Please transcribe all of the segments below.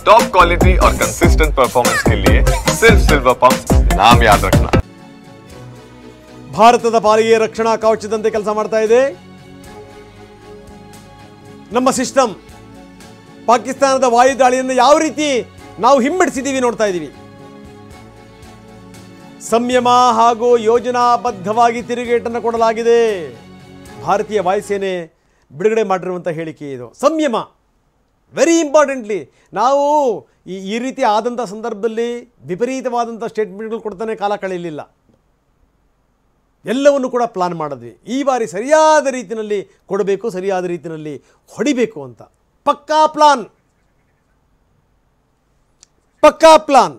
Top quality और consistent performance के लिए सिर्फ सिल्वर पंप नाम याद रखना। ಭಾರತದ ಪಾಲಿಗೆ ರಕ್ಷಣಾ ಕವಚದಂತೆ ಕೆಲಸ ಮಾಡ್ತಾ ಇದೆ ನಮ್ಮ ಸಿಸ್ಟಮ್. ಪಾಕಿಸ್ತಾನದ ವಾಯುದಾಳಿಯನ್ನು ಯಾವ ರೀತಿ ನಾವು ಹಿಮ್ಮೆಟ್ಟಿಸಿದೀವಿ ನೋಡ್ತಾ ಇದ್ದೀವಿ. ಸಂಯಮ ಹಾಗೂ ಯೋಜನಾಬದ್ಧವಾಗಿ ತಿರುಗೇಟನ್ನು ಕೊಡಲಾಗಿದೆ. ಭಾರತೀಯ ವಾಯುಸೇನೆ ಬಿಡುಗಡೆ ಮಾಡಿರುವಂಥ ಹೇಳಿಕೆ ಇದು. ಸಂಯಮ ವೆರಿ ಇಂಪಾರ್ಟೆಂಟ್ಲಿ. ನಾವು ಈ ರೀತಿ ಆದಂಥ ಸಂದರ್ಭದಲ್ಲಿ ವಿಪರೀತವಾದಂಥ ಸ್ಟೇಟ್ಮೆಂಟ್ಗಳು ಕೊಡ್ತಾನೆ ಕಾಲ ಕಳೆಯಲಿಲ್ಲ. ಎಲ್ಲವನ್ನು ಕೂಡ ಪ್ಲಾನ್ ಮಾಡಿದ್ವಿ. ಈ ಬಾರಿ ಸರಿಯಾದ ರೀತಿಯಲ್ಲಿ ಕೊಡಬೇಕು, ಸರಿಯಾದ ರೀತಿಯಲ್ಲಿ ಹೊಡಿಬೇಕು ಅಂತ ಪಕ್ಕಾ ಪ್ಲಾನ್.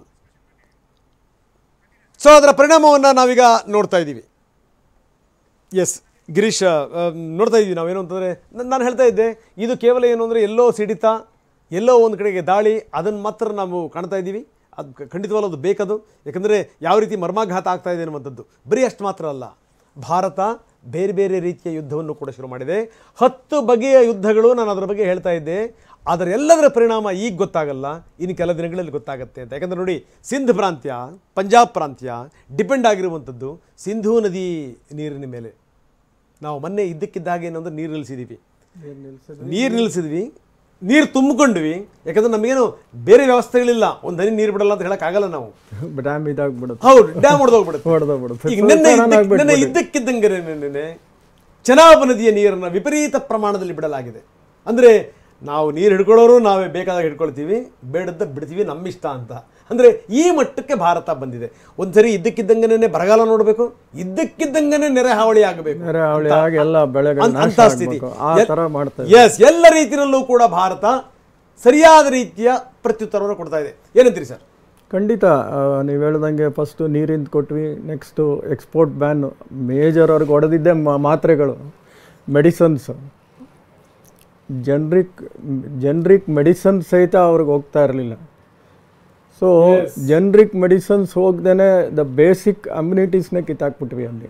ಸೊ ಅದರ ಪರಿಣಾಮವನ್ನು ನಾವೀಗ ನೋಡ್ತಾ ಇದ್ದೀವಿ. ಎಸ್ ಗಿರೀಶ್, ನೋಡ್ತಾ ಇದ್ದೀವಿ ನಾವೇನು ಅಂತಂದರೆ, ನಾನು ಹೇಳ್ತಾ ಇದ್ದೆ ಇದು ಕೇವಲ ಏನು ಅಂದರೆ ಎಲ್ಲೋ ಸಿಡಿತ, ಎಲ್ಲೋ ಒಂದು ಕಡೆಗೆ ದಾಳಿ, ಅದನ್ನು ಮಾತ್ರ ನಾವು ಕಾಣ್ತಾ ಇದ್ದೀವಿ. ಅದು ಖಂಡಿತವಾಗ್ಲೂ ಅದು ಬೇಕದು. ಯಾಕಂದರೆ ಯಾವ ರೀತಿ ಮರ್ಮಾಘಾತ ಆಗ್ತಾ ಇದೆ ಅನ್ನುವಂಥದ್ದು. ಬರೀ ಅಷ್ಟು ಮಾತ್ರ ಅಲ್ಲ, ಭಾರತ ಬೇರೆ ಬೇರೆ ರೀತಿಯ ಯುದ್ಧವನ್ನು ಕೂಡ ಶುರು ಮಾಡಿದೆ. 10 ಬಗೆಯ ಯುದ್ಧಗಳು, ನಾನು ಅದರ ಬಗ್ಗೆ ಹೇಳ್ತಾ ಇದ್ದೆ. ಅದರೆಲ್ಲದರ ಪರಿಣಾಮ ಈಗ ಗೊತ್ತಾಗಲ್ಲ, ಇನ್ನು ಕೆಲ ದಿನಗಳಲ್ಲಿ ಗೊತ್ತಾಗುತ್ತೆ ಅಂತ. ಯಾಕಂದರೆ ನೋಡಿ, ಸಿಂಧ್ ಪ್ರಾಂತ್ಯ, ಪಂಜಾಬ್ ಪ್ರಾಂತ್ಯ ಡಿಪೆಂಡ್ ಆಗಿರುವಂಥದ್ದು ಸಿಂಧೂ ನದಿ ನೀರಿನ ಮೇಲೆ. ನಾವು ಮೊನ್ನೆ ಇದ್ದಕ್ಕಿದ್ದಾಗೆ ಏನಂದ್ರೆ ನೀರು ನಿಲ್ಲಿಸಿದ್ವಿ, ನೀರು ತುಂಬಿಕೊಂಡ್ವಿ. ಯಾಕಂದ್ರೆ ನಮಗೇನು ಬೇರೆ ವ್ಯವಸ್ಥೆಗಳಿಲ್ಲ, ಒಂದು ಹನಿ ನೀರು ಬಿಡಲ್ಲ ಅಂತ ಹೇಳಕ್ಕಾಗಲ್ಲ ನಾವು. ಹೌದು, ಡ್ಯಾಮ್ ಹೊಡೆದೋಗ್ಬಿಡುತ್ತೆ. ಈಗ ನೆನ್ನೆ ಇದ್ದಕ್ಕಿದ್ದಂಗೆ ಚೆನಾಬ್ ನದಿಯ ನೀರನ್ನು ವಿಪರೀತ ಪ್ರಮಾಣದಲ್ಲಿ ಬಿಡಲಾಗಿದೆ. ಅಂದರೆ ನಾವು ನೀರು ಹಿಡ್ಕೊಳ್ಳೋರು ನಾವೇ ಬೇಕಾದಾಗ ಹಿಡ್ಕೊಳ್ತೀವಿ, ಬೇಡದ್ದ ಬಿಡ್ತೀವಿ, ನಮ್ಮಿಷ್ಟ ಅಂತ. ಅಂದರೆ ಈ ಮಟ್ಟಕ್ಕೆ ಭಾರತ ಬಂದಿದೆ. ಒಂದ್ಸರಿ ಇದ್ದಕ್ಕಿದ್ದಂಗೆ ಬರಗಾಲ ನೋಡಬೇಕು, ಇದ್ದಕ್ಕಿದ್ದಂಗೆ ನೆರೆ ಹಾವಳಿ ಆಗಬೇಕು, ಅಂತ ಸ್ಥಿತಿ. ಎಸ್, ಎಲ್ಲ ರೀತಿಯಲ್ಲೂ ಕೂಡ ಭಾರತ ಸರಿಯಾದ ರೀತಿಯ ಪ್ರತ್ಯುತ್ತರವನ್ನು ಕೊಡ್ತಾ ಇದೆ. ಏನಂತೀರಿ ಸರ್? ಖಂಡಿತ ನೀವು ಹೇಳ್ದಂಗೆ ಫಸ್ಟು ನೀರಿಂದ ಕೊಟ್ವಿ, ನೆಕ್ಸ್ಟು ಎಕ್ಸ್ಪೋರ್ಟ್ ಬ್ಯಾನ್ ಮೇಜರ್ ಅವ್ರಿಗೆ ಹೊಡೆದಿದ್ದೆ ಮಾತ್ರೆಗಳು, ಮೆಡಿಸನ್ಸ್, ಜನ್ರಿಕ್ ಮೆಡಿಸನ್ ಸಹಿತ ಅವ್ರಿಗೆ ಹೋಗ್ತಾ ಇರಲಿಲ್ಲ. So generic medicines ಹೋಗ್ದೇ the basic ಅಮ್ಯುನಿಟೀಸ್ನೇ ಕಿತ್ತಾಕ್ಬಿಟ್ವಿ ಅಲ್ಲಿ.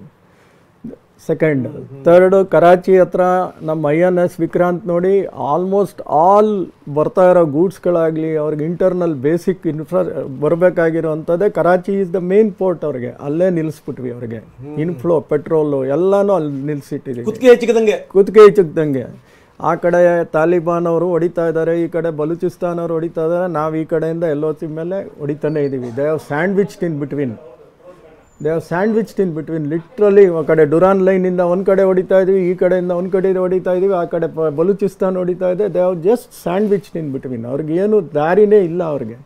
ಸೆಕೆಂಡ್, ಥರ್ಡ್, ಕರಾಚಿ ಹತ್ರ ನಮ್ಮ INS ವಿಕ್ರಾಂತ್ ನೋಡಿ, ಆಲ್ಮೋಸ್ಟ್ ಆಲ್ ಬರ್ತಾ ಇರೋ ಗೂಡ್ಸ್ಗಳಾಗಲಿ ಅವ್ರಿಗೆ ಇಂಟರ್ನಲ್ ಬೇಸಿಕ್ ಬರಬೇಕಾಗಿರೋವಂಥದ್ದೇ Karachi is the main port. ಅವ್ರಿಗೆ ಅಲ್ಲೇ ನಿಲ್ಲಿಸ್ಬಿಟ್ವಿ. ಅವ್ರಿಗೆ ಇನ್ಫ್ಲೋ ಪೆಟ್ರೋಲು ಎಲ್ಲನೂ ಅಲ್ಲಿ ನಿಲ್ಲಿಸಿಟ್ಟಿದ್ದೀವಿ, ಕುತ್ತಿಗೆ ಹೆಚ್ಚಿದಂಗೆ. ಆ ಕಡೆ ತಾಲಿಬಾನ್ ಅವರು ಹೊಡಿತಾ ಇದ್ದಾರೆ, ಈ ಕಡೆ ಬಲೂಚಿಸ್ತಾನ್ ಅವರು ಹೊಡಿತಾ ಇದ್ದಾರೆ, ನಾವು ಈ ಕಡೆಯಿಂದ LOC ಮೇಲೆ ಹೊಡಿತಾನೆ ಇದ್ದೀವಿ. They have sandwiched in between literally. ಆ ಕಡೆ ಡುರಾನ್ ಲೈನಿಂದ ಒಂದು ಕಡೆ ಹೊಡಿತಾ ಇದ್ವಿ, ಈ ಕಡೆಯಿಂದ ಒಂದು ಕಡೆ ಹೊಡಿತಾ ಇದ್ದೀವಿ, ಆ ಕಡೆ ಬಲೂಚಿಸ್ತಾನ್ ಹೊಡಿತಾ ಇದೆ. They have just sandwiched in between. ಅವ್ರಿಗೆ ಏನು ದಾರಿನೇ ಇಲ್ಲ ಅವ್ರಿಗೆ.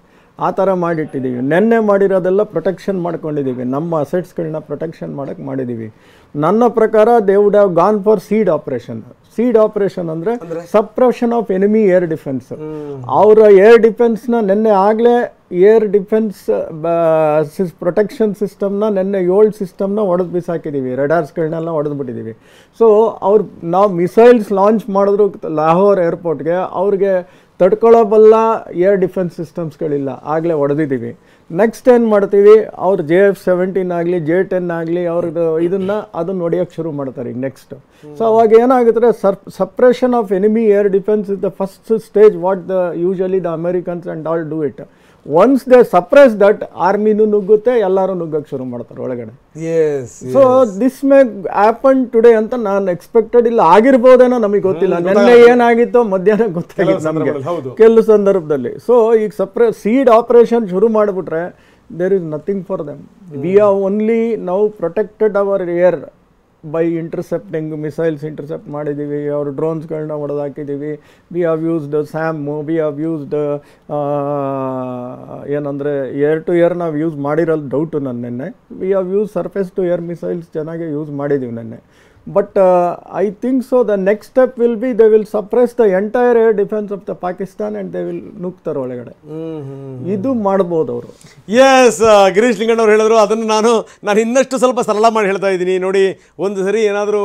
ಆ ಥರ ಮಾಡಿಟ್ಟಿದ್ದೀವಿ. ನೆನ್ನೆ ಮಾಡಿರೋದೆಲ್ಲ ಪ್ರೊಟೆಕ್ಷನ್ ಮಾಡ್ಕೊಂಡಿದ್ದೀವಿ, ನಮ್ಮ ಅಸೆಟ್ಸ್ಗಳನ್ನ ಪ್ರೊಟೆಕ್ಷನ್ ಮಾಡೋಕ್ಕೆ ಮಾಡಿದ್ದೀವಿ. ನನ್ನ ಪ್ರಕಾರ they would have gone for SEAD operation ಅಂದರೆ suppression of enemy air defence. ಅವರ ಏರ್ ಡಿಫೆನ್ಸ್ನ ನೆನ್ನೆ ಆಗಲೇ ಏರ್ ಡಿಫೆನ್ಸ್ ಪ್ರೊಟೆಕ್ಷನ್ ಸಿಸ್ಟಮ್ನ ನೆನ್ನೆ 7 ಸಿಸ್ಟಮ್ನ ಹೊಡೆದು ಬಿಸಾಕಿದ್ದೀವಿ, ರೆಡಾರ್ಸ್ಗಳನ್ನೆಲ್ಲ ಹೊಡೆದ್ಬಿಟ್ಟಿದ್ದೀವಿ. ಸೊ ನಾವು ಮಿಸೈಲ್ಸ್ ಲಾಂಚ್ ಮಾಡಿದ್ರು ಲಾಹೋರ್ ಏರ್ಪೋರ್ಟ್ಗೆ, ಅವ್ರಿಗೆ ತಡ್ಕೊಳ್ಳೋಬಲ್ಲ ಏರ್ ಡಿಫೆನ್ಸ್ ಸಿಸ್ಟಮ್ಸ್ಗಳಿಲ್ಲ, ಆಗಲೇ ಹೊಡೆದಿದ್ದೀವಿ. ನೆಕ್ಸ್ಟ್ ಏನು ಮಾಡ್ತೀವಿ, ಅವ್ರು JF-17 ಆಗಲಿ J-10 ಆಗಲಿ ಅವ್ರದ್ದು ಅದನ್ನು ಹೊಡೆಯೋಕ್ಕೆ ಶುರು ಮಾಡ್ತಾರೆ ಈಗ ನೆಕ್ಸ್ಟ್. ಸೊ ಅವಾಗ ಏನಾಗುತ್ತೆ, suppression of enemy air defence is the first stage what usually the Americans and all do it. Once they suppress that, ಆರ್ಮಿನೂ ನುಗ್ಗುತ್ತೆ, ಎಲ್ಲರೂ ನುಗ್ಗಕ್ಕೆ ಶುರು ಮಾಡ್ತಾರೆ ಒಳಗಡೆ. So this may happen today ಅಂತ ನಾನು ಎಕ್ಸ್ಪೆಕ್ಟೆಡ್ ಇಲ್ಲ. ಆಗಿರ್ಬೋದೇನೋ, ನಮಗೆ ಗೊತ್ತಿಲ್ಲ. ನೆನ್ನೆ ಏನಾಗಿತ್ತೋ ಮಧ್ಯಾಹ್ನ ಗೊತ್ತಾಗಿತ್ತು ನಮಗೆ ಕೆಲವು ಸಂದರ್ಭದಲ್ಲಿ. ಸೊ ಈಗ ಸೀಡ್ ಆಪರೇಷನ್ ಶುರು ಮಾಡಿಬಿಟ್ರೆ there is nothing for them. We are only now protected our air by intercepting missiles intercept ಮಾಡಿದ್ದೀವಿ, ಅವ್ರ ಡ್ರೋನ್ಸ್ಗಳನ್ನ ಹೊಡೆದಾಕಿದ್ದೀವಿ. We have used SAM, we have used ಏನಂದರೆ ಏರ್ ಟು ಏರ್ ನಾವು ಯೂಸ್ ಮಾಡಿರೋದು ಡೌಟು ನೆನ್ನೆ. We have use surface to air missiles ಚೆನ್ನಾಗಿ use ಮಾಡಿದ್ದೀವಿ ನೆನ್ನೆ. But I think so the next step will be they will suppress the entire air defence of the Pakistan and they will ನುಗ್ತಾರೆ ಒಳಗಡೆ. ಇದು ಮಾಡ್ಬೋದು ಅವರು. S, Girish ಲಿಂಗಣ್ಣವ್ರು ಹೇಳಿದ್ರು. ಅದನ್ನು ನಾನು ಇನ್ನಷ್ಟು ಸ್ವಲ್ಪ ಸರಳ ಮಾಡಿ ಹೇಳ್ತಾ ಇದ್ದೀನಿ. ನೋಡಿ, ಒಂದು ಸರಿ ಏನಾದರೂ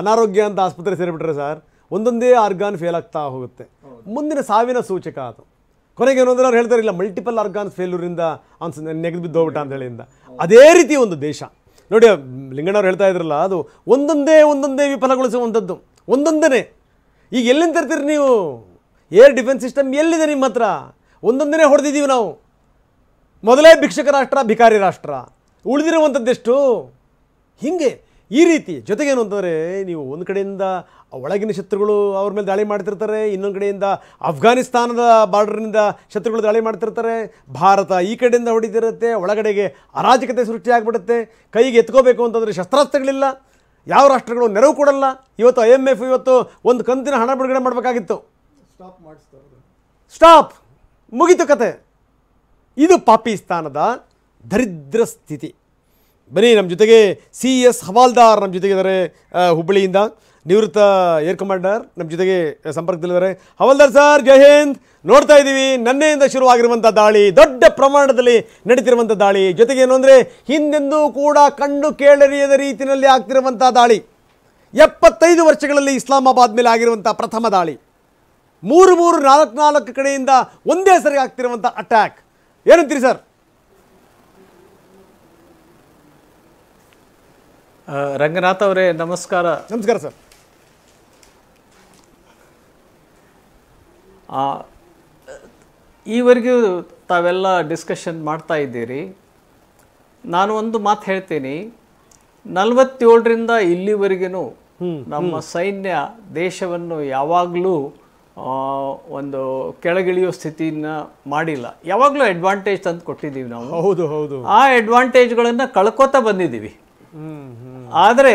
ಅನಾರೋಗ್ಯ ಅಂತ ಆಸ್ಪತ್ರೆ ಸೇರಿಬಿಟ್ರೆ ಸರ್, ಒಂದೊಂದೇ ಆರ್ಗಾನ್ ಫೇಲ್ ಆಗ್ತಾ ಹೋಗುತ್ತೆ. ಮುಂದಿನ ಸಾವಿನ ಸೂಚಕ ಅದು. ಕೊನೆಗೆ ಏನು ಅಂದರೆ ಅವ್ರು ಹೇಳ್ತಾರೆ, ಇಲ್ಲ ಮಲ್ಟಿಪಲ್ ಆರ್ಗಾನ್ಸ್ ಫೇಲ್ಯೂರಿಂದ ನೆಗೆದು ಬಿದ್ದು ಹೋಗ್ಬಿಟ್ಟ ಅಂತ ಹೇಳಿಂದ. ಅದೇ ರೀತಿ ಒಂದು ದೇಶ ನೋಡಿ, ಲಿಂಗಣ್ಣವ್ರು ಹೇಳ್ತಾ ಇದ್ರಲ್ಲ, ಅದು ಒಂದೊಂದೇ ವಿಫಲಗೊಳಿಸುವಂಥದ್ದು, ಒಂದೊಂದೇ. ಈಗ ಎಲ್ಲಿಂದ ತರ್ತೀರಿ ನೀವು? ಏರ್ ಡಿಫೆನ್ಸ್ ಸಿಸ್ಟಮ್ ಎಲ್ಲಿದೆ ನಿಮ್ಮ ಹತ್ರ? ಒಂದೊಂದನೇ ಹೊಡೆದಿದ್ದೀವಿ ನಾವು. ಮೊದಲೇ ಭಿಕ್ಷಕ ರಾಷ್ಟ್ರ, ಭಿಕಾರಿ ರಾಷ್ಟ್ರ, ಉಳಿದಿರುವಂಥದ್ದೆಷ್ಟು? ಹೀಗೆ ಈ ರೀತಿ. ಜೊತೆಗೇನು ಅಂತಂದರೆ, ನೀವು ಒಂದು ಕಡೆಯಿಂದ ಒಳಗಿನ ಶತ್ರುಗಳು ಅವ್ರ ಮೇಲೆ ದಾಳಿ ಮಾಡ್ತಿರ್ತಾರೆ, ಇನ್ನೊಂದು ಕಡೆಯಿಂದ ಅಫ್ಘಾನಿಸ್ತಾನದ ಬಾರ್ಡರ್ನಿಂದ ಶತ್ರುಗಳು ದಾಳಿ ಮಾಡ್ತಿರ್ತಾರೆ, ಭಾರತ ಈ ಕಡೆಯಿಂದ ಹೊಡಿತಿರುತ್ತೆ, ಒಳಗಡೆಗೆ ಅರಾಜಕತೆ ಸೃಷ್ಟಿಯಾಗ್ಬಿಡುತ್ತೆ. ಕೈಗೆ ಎತ್ಕೋಬೇಕು ಅಂತಂದರೆ ಶಸ್ತ್ರಾಸ್ತ್ರಗಳಿಲ್ಲ, ಯಾವ ರಾಷ್ಟ್ರಗಳು ನೆರವು ಕೊಡಲ್ಲ. ಇವತ್ತು IMF ಇವತ್ತು ಒಂದು ಕಂತಿನ ಹಣ ಬಿಡುಗಡೆ ಮಾಡಬೇಕಾಗಿತ್ತು, ಸ್ಟಾಪ್, ಮುಗೀತು ಕತೆ. ಇದು ಪಾಕಿಸ್ತಾನದ ದರಿದ್ರ ಸ್ಥಿತಿ. ಬನ್ನಿ, ನಮ್ಮ ಜೊತೆಗೆ CS ಹವಾಲ್ದಾರ್ ನಮ್ಮ ಜೊತೆಗಿದ್ದಾರೆ, ಹುಬ್ಬಳ್ಳಿಯಿಂದ ನಿವೃತ್ತ ಏರ್ ಕಮಾಂಡರ್ ನಮ್ಮ ಜೊತೆಗೆ ಸಂಪರ್ಕದಲ್ಲಿದ್ದಾರೆ. ಹವಾಲ್ದಾರ್ ಸರ್, ಜೈ ಹಿಂದ್. ನೋಡ್ತಾ ಇದ್ದೀವಿ ನಿನ್ನೆಯಿಂದ ಶುರುವಾಗಿರುವಂಥ ದಾಳಿ, ದೊಡ್ಡ ಪ್ರಮಾಣದಲ್ಲಿ ನಡೀತಿರುವಂಥ ದಾಳಿ, ಜೊತೆಗೆ ಏನು ಅಂದರೆ ಹಿಂದೆಂದೂ ಕೂಡ ಕಂಡು ಕೇಳರಿಯದ ರೀತಿಯಲ್ಲಿ ಆಗ್ತಿರುವಂಥ ದಾಳಿ, 75 ವರ್ಷಗಳಲ್ಲಿ ಇಸ್ಲಾಮಾಬಾದ್ ಮೇಲೆ ಆಗಿರುವಂಥ ಪ್ರಥಮ ದಾಳಿ, 4 ಕಡೆಯಿಂದ ಒಂದೇ ಸರಿ ಆಗ್ತಿರುವಂಥ ಅಟ್ಯಾಕ್. ಏನಂತೀರಿ ಸರ್? ರಂಗನಾಥ್ ಅವರೇ, ನಮಸ್ಕಾರ. ನಮಸ್ಕಾರ ಸರ್. ಈವರೆಗೂ ತಾವೆಲ್ಲ ಡಿಸ್ಕಷನ್ ಮಾಡ್ತಾ ಇದ್ದೀರಿ. ನಾನು ಒಂದು ಮಾತು ಹೇಳ್ತೀನಿ, 47ರಿಂದ ಇಲ್ಲಿವರೆಗೂ ನಮ್ಮ ಸೈನ್ಯ ದೇಶವನ್ನು ಯಾವಾಗಲೂ ಒಂದು ಕೆಳಗಿಳಿಯೋ ಸ್ಥಿತಿನ ಮಾಡಿಲ್ಲ. ಯಾವಾಗಲೂ ಅಡ್ವಾಂಟೇಜ್ ತಂದು ಕೊಟ್ಟಿದ್ದೀವಿ ನಾವು. ಹೌದು ಹೌದು. ಆ ಅಡ್ವಾಂಟೇಜ್ಗಳನ್ನು ಕಳ್ಕೊತಾ ಬಂದಿದ್ದೀವಿ. ಆದರೆ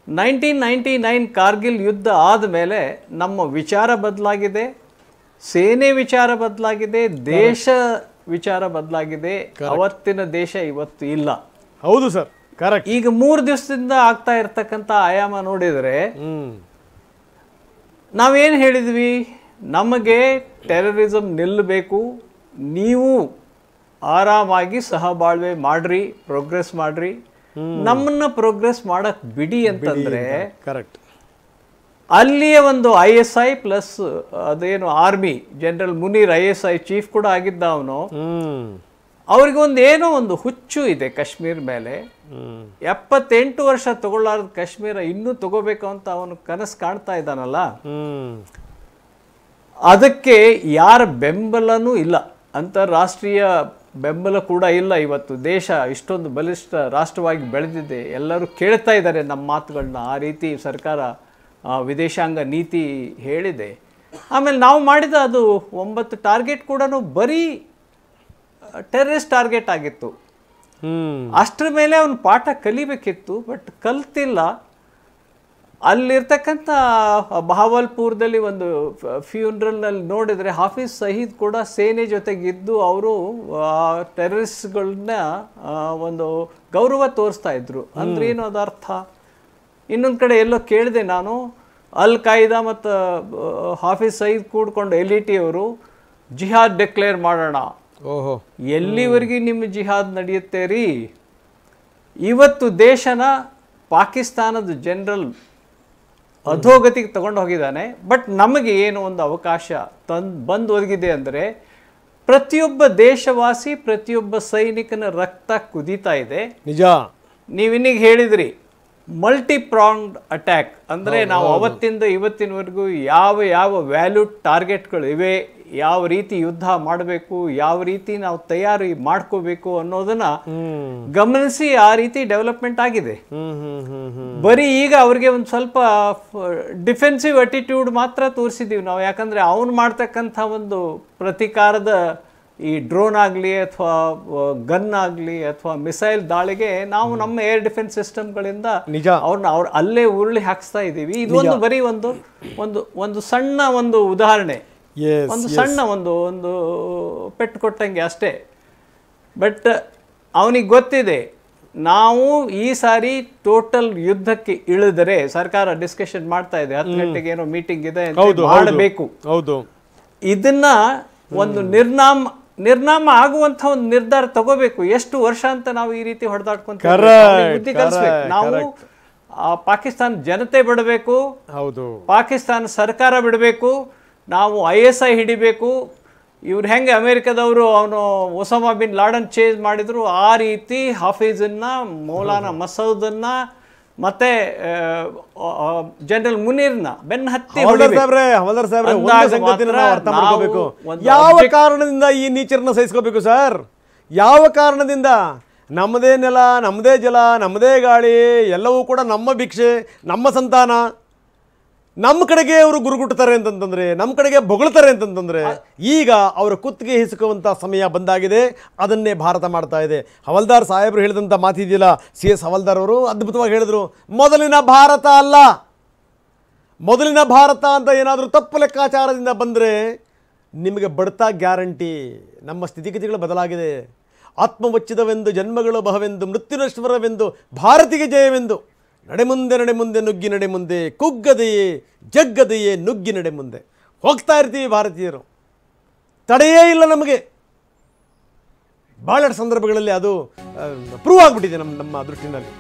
1999 ಕಾರ್ಗಿಲ್ ಯುದ್ಧ ಆದಮೇಲೆ ನಮ್ಮ ವಿಚಾರ ಬದಲಾಗಿದೆ, ಸೇನೆ ವಿಚಾರ ಬದಲಾಗಿದೆ, ದೇಶ ವಿಚಾರ ಬದಲಾಗಿದೆ. ಅವತ್ತಿನ ದೇಶ ಇವತ್ತು ಇಲ್ಲ. ಹೌದು ಸರ್, ಕರೆಕ್ಟ್. ಈಗ 3 ದಿವಸದಿಂದ ಆಗ್ತಾ ಇರ್ತಕ್ಕಂಥ ಆಯಾಮ ನೋಡಿದರೆ, ನಾವೇನು ಹೇಳಿದ್ವಿ, ನಮಗೆ ಟೆರರಿಸಮ್ ನಿಲ್ಲಬೇಕು, ನೀವು ಆರಾಮಾಗಿ ಸಹಬಾಳ್ವೆ ಮಾಡ್ರಿ, ಪ್ರೋಗ್ರೆಸ್ ಮಾಡ್ರಿ, ನಮ್ಮನ್ನ ಪ್ರೋಗ್ರೆಸ್ ಮಾಡಕ್ ಬಿಡಿ ಅಂತಂದ್ರೆ, ಕರೆಕ್ಟ್, ಅಲ್ಲಿಯೇ ಒಂದು ISI ಪ್ಲಸ್ ಅದೇನು army general Munir ISI chief ಕೂಡ ಆಗಿದ್ದ ಅವನು. ಅವ್ರಿಗೊಂದು ಏನೋ ಒಂದು ಹುಚ್ಚು ಇದೆ ಕಾಶ್ಮೀರ ಮೇಲೆ. 78 ವರ್ಷ ತಗೊಳ್ಳಾರ್ದ ಕಾಶ್ಮೀರ ಇನ್ನೂ ತಗೋಬೇಕು ಅಂತ ಅವನು ಕನಸು ಕಾಣ್ತಾ ಇದ್ದಾನಲ್ಲ, ಅದಕ್ಕೆ ಯಾರ ಬೆಂಬಲನೂ ಇಲ್ಲ, ಅಂತಾರಾಷ್ಟ್ರೀಯ ಬೆಂಬಲ ಕೂಡ ಇಲ್ಲ. ಇವತ್ತು ದೇಶ ಇಷ್ಟೊಂದು ಬಲಿಷ್ಠ ರಾಷ್ಟ್ರವಾಗಿ ಬೆಳೆದಿದೆ, ಎಲ್ಲರೂ ಕೇಳ್ತಾ ಇದ್ದಾರೆ ನಮ್ಮ ಮಾತುಗಳನ್ನ. ಆ ರೀತಿ ಸರ್ಕಾರ ವಿದೇಶಾಂಗ ನೀತಿ ಹೇಳಿದೆ. ಆಮೇಲೆ ನಾವು ಮಾಡಿದ ಅದು 9 ಟಾರ್ಗೆಟ್ ಕೂಡ ಬರೀ ಟೆರರಿಸ್ಟ್ ಟಾರ್ಗೆಟ್ ಆಗಿತ್ತು. ಅಷ್ಟರ ಮೇಲೆ ಅವನು ಪಾಠ ಕಲಿಬೇಕಿತ್ತು, ಬಟ್ ಕಲ್ತಿಲ್ಲ. ಅಲ್ಲಿರ್ತಕ್ಕಂಥ ಬಹಾವಲ್ಪುರದಲ್ಲಿ ಒಂದು ಫ್ಯೂನ್ರಲ್ನಲ್ಲಿ ನೋಡಿದರೆ ಹಾಫೀಸ್ ಸಯೀದ್ ಕೂಡ ಸೇನೆ ಜೊತೆಗಿದ್ದು ಅವರು ಟೆರರಿಸ್ಟ್ಗಳನ್ನ ಒಂದು ಗೌರವ ತೋರಿಸ್ತಾ ಇದ್ರು. ಅಂದ್ರೆ ಏನು ಅದು ಅರ್ಥ? ಇನ್ನೊಂದು ಕಡೆ ಎಲ್ಲೋ ಕೇಳಿದೆ ನಾನು, ಅಲ್ ಕಾಯ್ದಾ ಮತ್ತು ಹಾಫೀಸ್ ಸಯೀದ್ ಕೂಡ್ಕೊಂಡು LET ಅವರು ಜಿಹಾದ್ ಡಿಕ್ಲೇರ್ ಮಾಡೋಣ. ಓಹೋ, ಎಲ್ಲಿವರೆಗೆ ನಿಮ್ಮ ಜಿಹಾದ್ ನಡೆಯುತ್ತೆ ರೀ? ಇವತ್ತು ದೇಶನ ಪಾಕಿಸ್ತಾನದ ಜನರಲ್ ಅಧೋಗತಿಗೆ ತಗೊಂಡು ಹೋಗಿದ್ದಾನೆ. ಬಟ್ ನಮಗೆ ಏನು ಒಂದು ಅವಕಾಶ ಬಂದು ಒದಗಿದೆ ಅಂದರೆ, ಪ್ರತಿಯೊಬ್ಬ ದೇಶವಾಸಿ, ಪ್ರತಿಯೊಬ್ಬ ಸೈನಿಕನ ರಕ್ತ ಕುದೀತಾ ಇದೆ. ನಿಜ. ನೀವಿನ್ನಿಗೆ ಹೇಳಿದ್ರಿ ಮಲ್ಟಿ ಪ್ರಾಂಗ್ಡ್ ಅಟ್ಯಾಕ್ ಅಂದರೆ, ನಾವು ಅವತ್ತಿಂದ ಇವತ್ತಿನವರೆಗೂ ಯಾವ ವ್ಯಾಲ್ಯೂ ಟಾರ್ಗೆಟ್ಗಳು ಇವೆ, ಯಾವ ರೀತಿ ಯುದ್ಧ ಮಾಡಬೇಕು, ಯಾವ ರೀತಿ ನಾವು ತಯಾರಿ ಮಾಡ್ಕೋಬೇಕು ಅನ್ನೋದನ್ನ ಗಮನಿಸಿ ಆ ರೀತಿ ಡೆವಲಪ್ಮೆಂಟ್ ಆಗಿದೆ. ಬರೀ ಈಗ ಅವ್ರಿಗೆ ಒಂದು ಸ್ವಲ್ಪ ಡಿಫೆನ್ಸಿವ್ ಅಟಿಟ್ಯೂಡ್ ಮಾತ್ರ ತೋರಿಸಿದ್ದೀವಿ ನಾವು. ಯಾಕಂದ್ರೆ ಅವ್ನು ಮಾಡ್ತಕ್ಕಂಥ ಒಂದು ಪ್ರತಿಕಾರದ ಈ ಡ್ರೋನ್ ಆಗಲಿ ಅಥವಾ ಗನ್ ಆಗಲಿ ಅಥವಾ ಮಿಸೈಲ್ ದಾಳಿಗೆ ನಾವು ನಮ್ಮ ಏರ್ ಡಿಫೆನ್ಸ್ ಸಿಸ್ಟಮ್ಗಳಿಂದ ಅವ್ರನ್ನ ಅಲ್ಲೇ ಉರುಳಿ ಹಾಕಿಸ್ತಾ ಇದ್ದೀವಿ. ಇದೊಂದು ಬರೀ ಒಂದು ಸಣ್ಣ ಒಂದು ಉದಾಹರಣೆ, ಒಂದು ಸಣ್ಣ ಒಂದು ಪೆಟ್ಟು ಕೊಟ್ಟಂಗೆ ಅಷ್ಟೇ. ಬಟ್ ಅವನಿಗೆ ಗೊತ್ತಿದೆ, ನಾವು ಈ ಸಾರಿ ಟೋಟಲ್ ಯುದ್ಧಕ್ಕೆ ಇಳಿದರೆ, ಸರ್ಕಾರ ಡಿಸ್ಕಷನ್ ಮಾಡ್ತಾ ಇದೆ, 10 ಗಂಟೆಗೆ ಏನೋ ಮೀಟಿಂಗ್ ಇದೆ, ಮಾಡಬೇಕು. ಇದನ್ನ ಒಂದು ನಿರ್ನಾಮ ಆಗುವಂತ ಒಂದು ನಿರ್ಧಾರ ತಗೋಬೇಕು. ಎಷ್ಟು ವರ್ಷ ಅಂತ ನಾವು ಈ ರೀತಿ ಹೊಡೆದಾಡ್ಕೊಂತೀವಿ? ನಾವು ಪಾಕಿಸ್ತಾನ ಜನತೆ ಬಿಡಬೇಕು, ಪಾಕಿಸ್ತಾನ ಸರ್ಕಾರ ಬಿಡಬೇಕು, ನಾವು ISI ಹಿಡಿಬೇಕು. ಇವ್ರು ಹೆಂಗೆ ಅಮೆರಿಕದವರು ಅವನು ಒಸಾಮಾ ಬಿನ್ ಲಾಡನ್ ಚೇಂಜ್ ಮಾಡಿದ್ರು, ಆ ರೀತಿ ಹಾಫೀಜನ್ನ, ಮೌಲಾನಾ ಮಸೂದನ್ನ, ಮತ್ತೆ ಜನರಲ್ ಮುನೀರ್ನ ಬೆನ್ನ ಹತ್ತಿ ಹವಾಲ್ದಾರ್ ಸಾಹೇಬ್ರೆ ಒಂದು ಸಂಗತಿನ ನಾವು ಅರ್ಥ ಮಾಡ್ಕೋಬೇಕು. ಯಾವ ಕಾರಣದಿಂದ ಈ ನೀಚರನ್ನ ಸಹಿಸ್ಕೋಬೇಕು ಸರ್? ಯಾವ ಕಾರಣದಿಂದ? ನಮ್ಮದೇ ನೆಲ, ನಮ್ಮದೇ ಜಲ, ನಮ್ಮದೇ ಗಾಳಿ, ಎಲ್ಲವೂ ಕೂಡ ನಮ್ಮ ಭಿಕ್ಷೆ, ನಮ್ಮ ಸಂತಾನ. ನಮ್ಮ ಕಡೆಗೆ ಅವರು ಗುರುಗುಟ್ತಾರೆ ಅಂತಂತಂದರೆ, ನಮ್ಮ ಕಡೆಗೆ ಬೊಗಳ್ತಾರೆ ಅಂತಂತಂದರೆ, ಈಗ ಅವರ ಕುತ್ತಿಗೆ ಹಿಸುಕುವಂಥ ಸಮಯ ಬಂದಾಗಿದೆ. ಅದನ್ನೇ ಭಾರತ ಮಾಡ್ತಾ ಇದೆ. ಹವಾಲ್ದಾರ್ ಸಾಹೇಬರು ಹೇಳಿದಂಥ ಮಾತಿದೆಯಲ್ಲ, CS ಹವಾಲ್ದಾರ್ ಅವರು ಅದ್ಭುತವಾಗಿ ಹೇಳಿದರು. ಮೊದಲಿನ ಭಾರತ ಅಲ್ಲ, ಮೊದಲಿನ ಭಾರತ ಅಂತ ಏನಾದರೂ ತಪ್ಪು ಲೆಕ್ಕಾಚಾರದಿಂದ ಬಂದರೆ ನಿಮಗೆ ಬಡ್ತಾ ಗ್ಯಾರಂಟಿ. ನಮ್ಮ ಸ್ಥಿತಿಗತಿಗಳು ಬದಲಾಗಿದೆ. ಆತ್ಮವಚ್ಚಿದವೆಂದು ಜನ್ಮಗಳು ಬಹವೆಂದು ಮೃತ್ಯುನಶ್ವರವೆಂದು ಭಾರತಿಗೆ ಜಯವೆಂದು ನಡೆ ಮುಂದೆ ನುಗ್ಗಿ ನಡೆ ಮುಂದೆ, ಕುಗ್ಗದೆಯೇ ಜಗ್ಗದೆಯೇ ನುಗ್ಗಿ ನಡೆ ಮುಂದೆ. ಹೋಗ್ತಾ ಇರ್ತೀವಿ ಭಾರತೀಯರು, ತಡೆಯೇ ಇಲ್ಲ ನಮಗೆ. ಭಾಳಷ್ಟು ಸಂದರ್ಭಗಳಲ್ಲಿ ಅದು ಪ್ರೂವ್ ಆಗಿಬಿಟ್ಟಿದೆ ನಮ್ಮ ದೃಷ್ಟಿನಲ್ಲಿ.